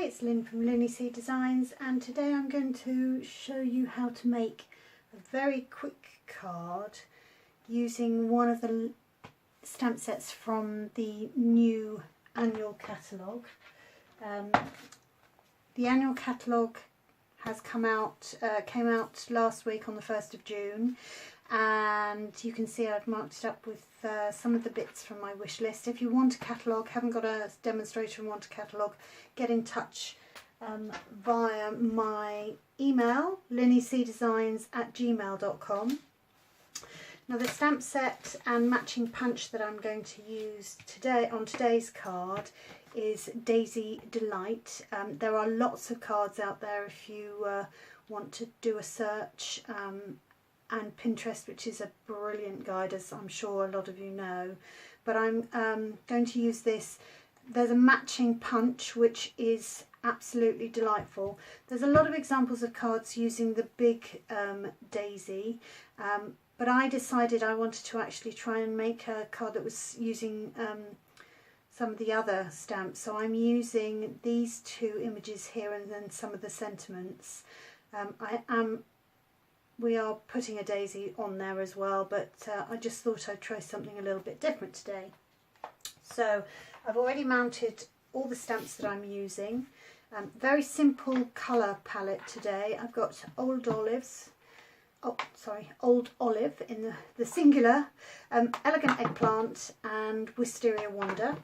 it's Lynn from Lynn Designs, and today I'm going to show you how to make a very quick card using one of the stamp sets from the new annual catalogue. The annual catalogue has came out last week on the 1st of June, and you can see I've marked it up with some of the bits from my wish list. If you want a catalogue, haven't got a demonstrator and want a catalogue, get in touch via my email, linnycdesigns@gmail.com. Now the stamp set and matching punch that I'm going to use today on today's card is Daisy Delight. There are lots of cards out there if you want to do a search, and Pinterest, which is a brilliant guide, as I'm sure a lot of you know. But I'm going to use this. There's a matching punch which is absolutely delightful. There's a lot of examples of cards using the big daisy, but I decided I wanted to actually try and make a card that was using some of the other stamps. So I'm using these two images here and then some of the sentiments. We are putting a daisy on there as well, but I just thought I'd try something a little bit different today. So I've already mounted all the stamps that I'm using. Very simple colour palette today. I've got Old Olive in the singular, Elegant Eggplant and Wisteria Wonder.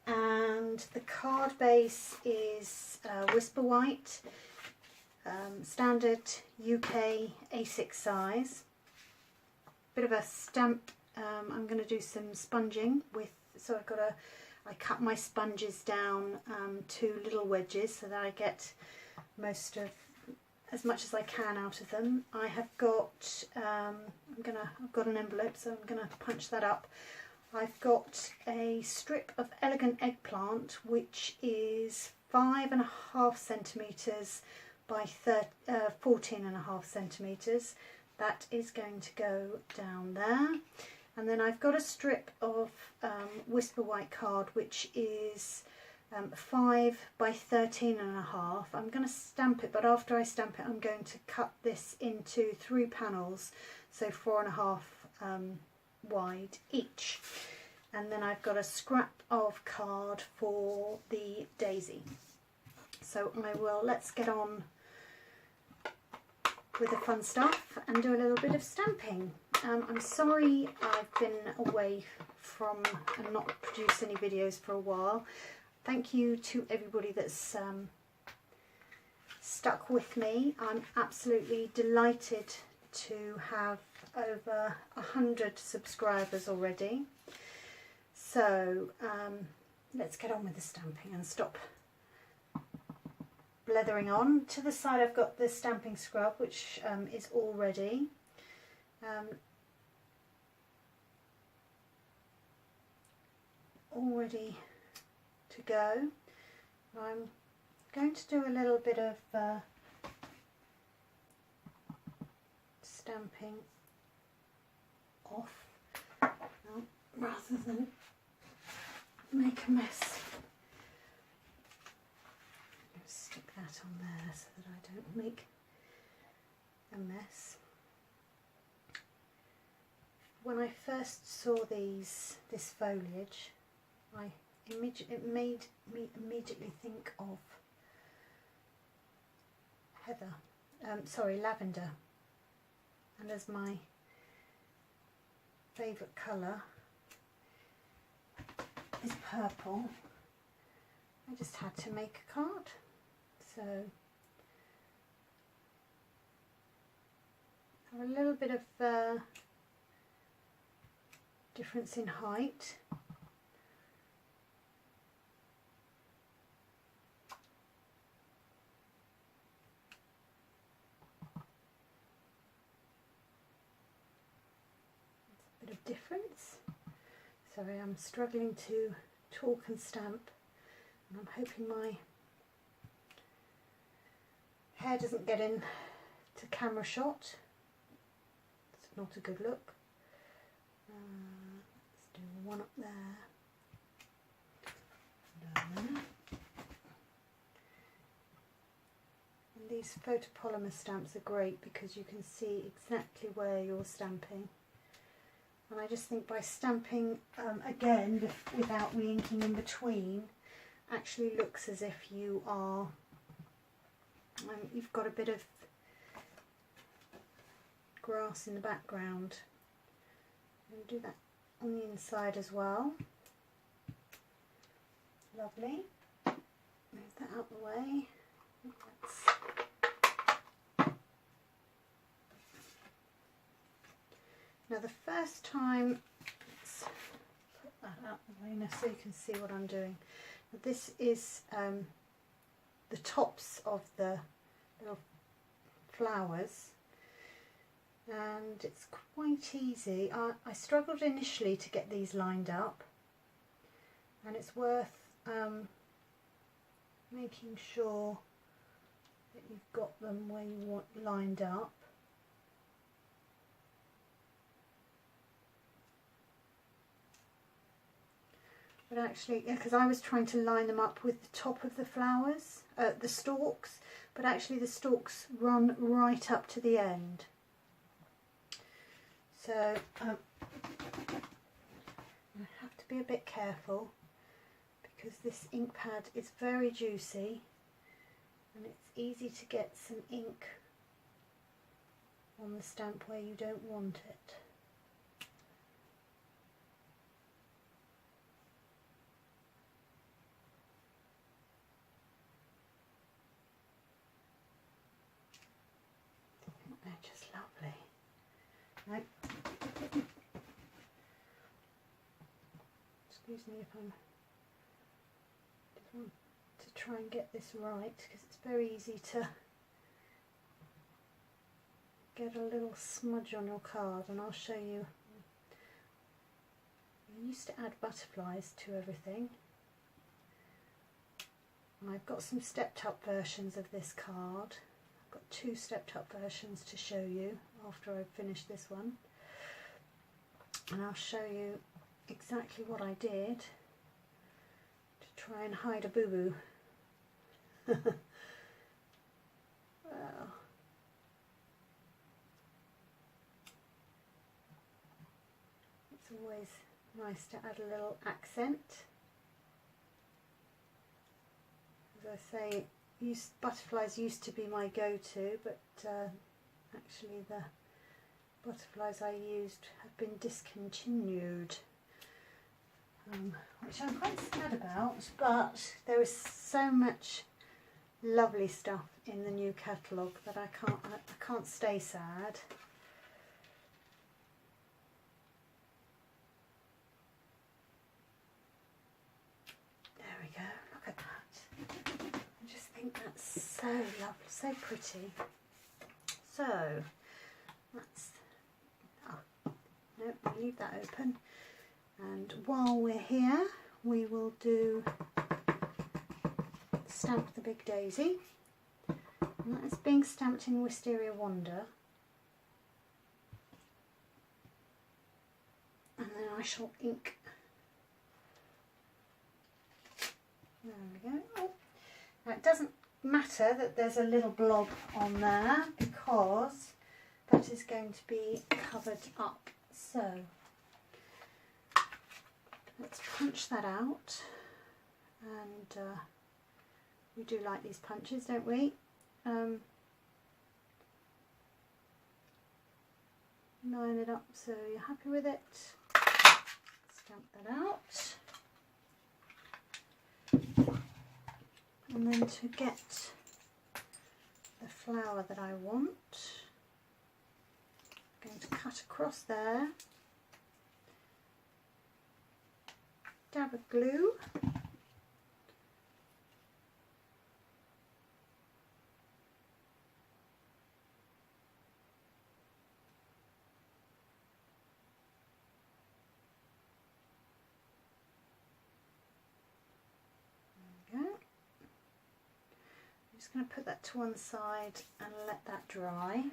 And the card base is Whisper White, standard UK A6 size. Bit of a stamp. I'm going to do some sponging with, so I cut my sponges down to little wedges so that I get as much as I can out of them. I have got I've got an envelope, so I'm gonna punch that up. I've got a strip of Elegant Eggplant which is 5.5 centimeters by 14.5 centimeters. That is going to go down there. And then I've got a strip of Whisper White card which is 5 by 13.5. I'm going to stamp it, but after I stamp it I'm going to cut this into 3 panels, so 4.5 wide each. And then I've got a scrap of card for the daisy. So let's get on with the fun stuff and do a little bit of stamping. I'm sorry I've been away from and not produced any videos for a while. Thank you to everybody that's stuck with me. I'm absolutely delighted to have over 100 subscribers already. So let's get on with the stamping and stop blethering on. To the side I've got the stamping scrub, which is all ready. All ready to go. I'm going to do a little bit of stamping off rather than make a mess. Stick that on there so that I don't make a mess. When I first saw this foliage, it made me immediately think of lavender, and as my favourite colour is purple, I just had to make a card. So have a little bit of difference in height. Difference. Sorry, I'm struggling to talk and stamp, and I'm hoping my hair doesn't get in to camera shot. It's not a good look. Let's do one up there. These photopolymer stamps are great because you can see exactly where you're stamping. And I just think by stamping again without re-inking in between, actually looks as if you are, you've got a bit of grass in the background. And do that on the inside as well. Lovely. Move that out the way. Now the first time, let's put that out the way now so you can see what I'm doing. Now this is the tops of the little flowers, and it's quite easy. I struggled initially to get these lined up, and it's worth making sure that you've got them where you want lined up. But actually, because I was trying to line them up with the top of the flowers, the stalks, but actually the stalks run right up to the end. So I have to be a bit careful because this ink pad is very juicy and it's easy to get some ink on the stamp where you don't want it. They're just lovely. Right. Excuse me if I'm just want to try and get this right, because it's very easy to get a little smudge on your card, and I'll show you. I used to add butterflies to everything, and I've got some stepped up versions of this card. I've got 2 stepped up versions to show you after I've finished this one, and I'll show you exactly what I did to try and hide a boo-boo. Well, it's always nice to add a little accent. As I say, butterflies used to be my go-to, but actually the butterflies I used have been discontinued, which I'm quite sad about, but there is so much lovely stuff in the new catalogue that I can't stay sad. There we go, look at that. I just think that's so lovely, so pretty. So that's, no, we'll leave that open, and while we're here we will do Stamp the Big Daisy, and that is being stamped in Wisteria Wonder, and then I shall ink. There we go. Oh. Now it doesn't matter that there's a little blob on there because that is going to be covered up. So let's punch that out, and we do like these punches, don't we? Line it up so you're happy with it. Stamp that out. And then to get the flower that I want, I'm going to cut across there, dab of glue, just going to put that to one side and let that dry.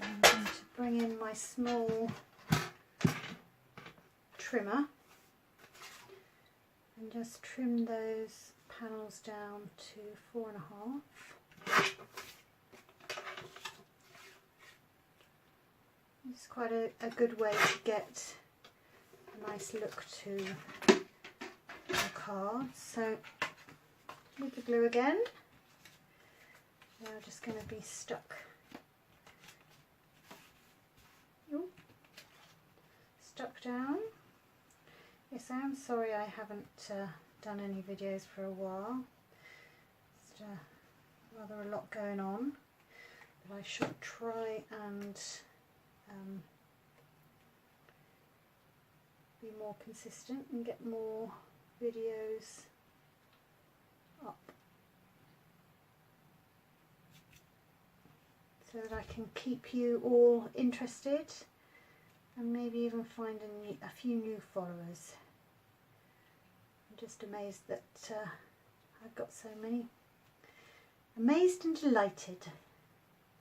I'm going to bring in my small trimmer and just trim those panels down to 4.5. It's quite a good way to get a nice look to your cards. So with the glue again, they're just going to be stuck. Stuck down. Yes, I am sorry I haven't done any videos for a while. It's rather a lot going on, but I should try and be more consistent and get more videos up so that I can keep you all interested and maybe even find a few new followers. I'm just amazed that I've got so many. Amazed and delighted, I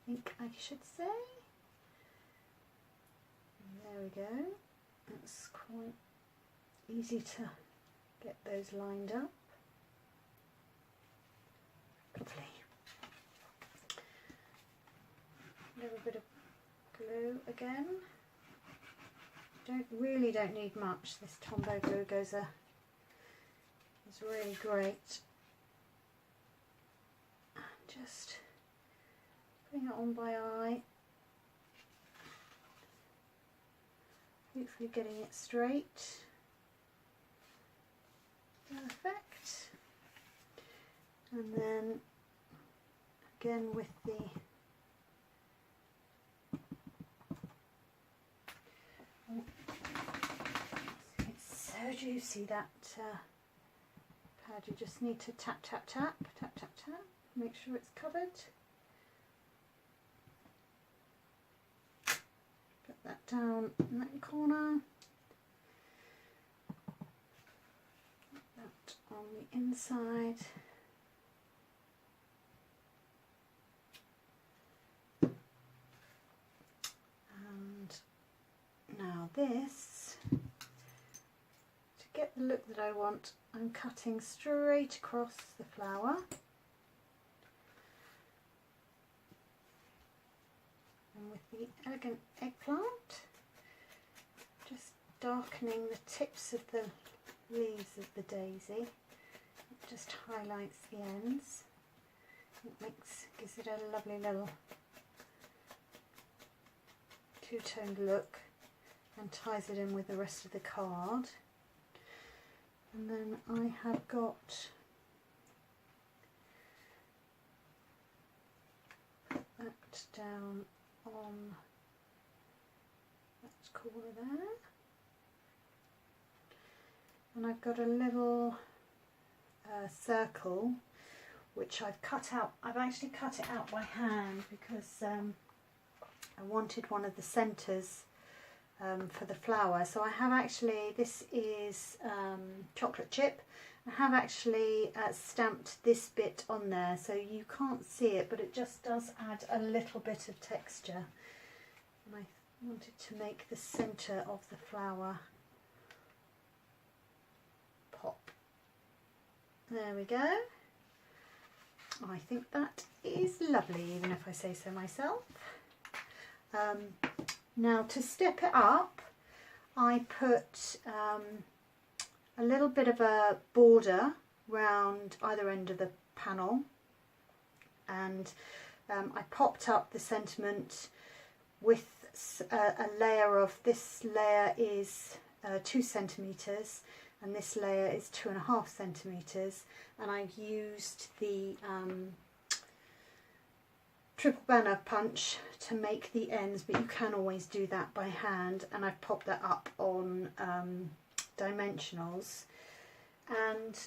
think I should say. There we go. That's quite easy to get those lined up. Lovely. A little bit of glue again. Really don't need much. This Tombow glue is really great. Just putting it on by eye. Hopefully getting it straight. Perfect. And then again with the it's so juicy, that pad. You just need to tap, tap, tap, tap, tap, tap. Make sure it's covered. Put that down in that corner. Put that on the inside. And now this, to get the look that I want, I'm cutting straight across the flower. And with the elegant eggplant, just darkening the tips of the leaves of the daisy. It just highlights the ends. It gives it a lovely little two-toned look and ties it in with the rest of the card. And then I have got that down on that corner there, and I've got a little circle which I've cut out. I've actually cut it out by hand because I wanted one of the centres for the flower. So I have actually, this is chocolate chip. I have actually stamped this bit on there, so you can't see it, but it just does add a little bit of texture. And I wanted to make the centre of the flower pop. There we go. I think that is lovely, even if I say so myself. Now to step it up, I put a little bit of a border round either end of the panel, and I popped up the sentiment with a layer of, this layer is 2 centimetres and this layer is 2.5 centimetres, and I used the triple banner punch to make the ends, but you can always do that by hand, and I've popped that up on dimensionals. And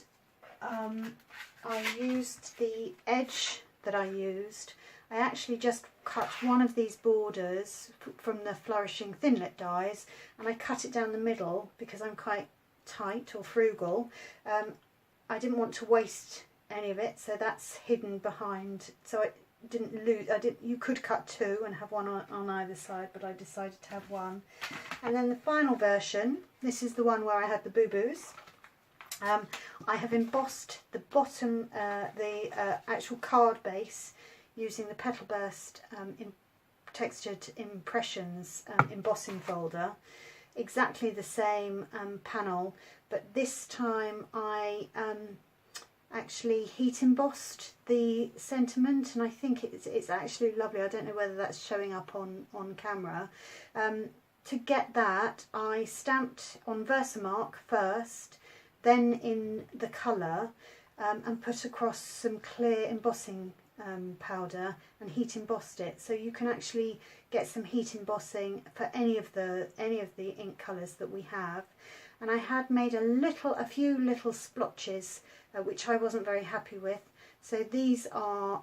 I used the edge that I used. I actually just cut one of these borders from the Flourishing Thinlit dies, and I cut it down the middle because I'm quite tight or frugal. I didn't want to waste any of it, so that's hidden behind, so it didn't lose. You could cut 2 and have one on either side, but I decided to have one. And then the final version, this is the one where I had the boo-boos. I have embossed the bottom, the actual card base using the Petal Burst Textured Impressions embossing folder. Exactly the same panel, but this time I actually heat embossed the sentiment, and I think it's actually lovely. I don't know whether that's showing up on camera. To get that, I stamped on Versamark first, then in the colour, and put across some clear embossing powder and heat embossed it. So you can actually get some heat embossing for any of the ink colours that we have. And I had made a few little splotches which I wasn't very happy with. So these are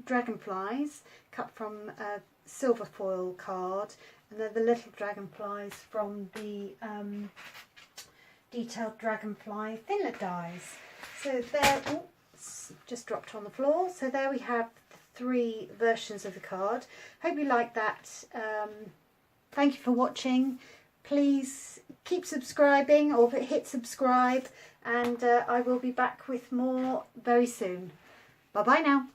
dragonflies cut from a silver foil card, and they're the little dragonflies from the detailed dragonfly thinlet dies. So there, oops, just dropped on the floor. So there we have the 3 versions of the card. Hope you like that. Thank you for watching. Please keep subscribing or hit subscribe, and I will be back with more very soon. Bye bye now.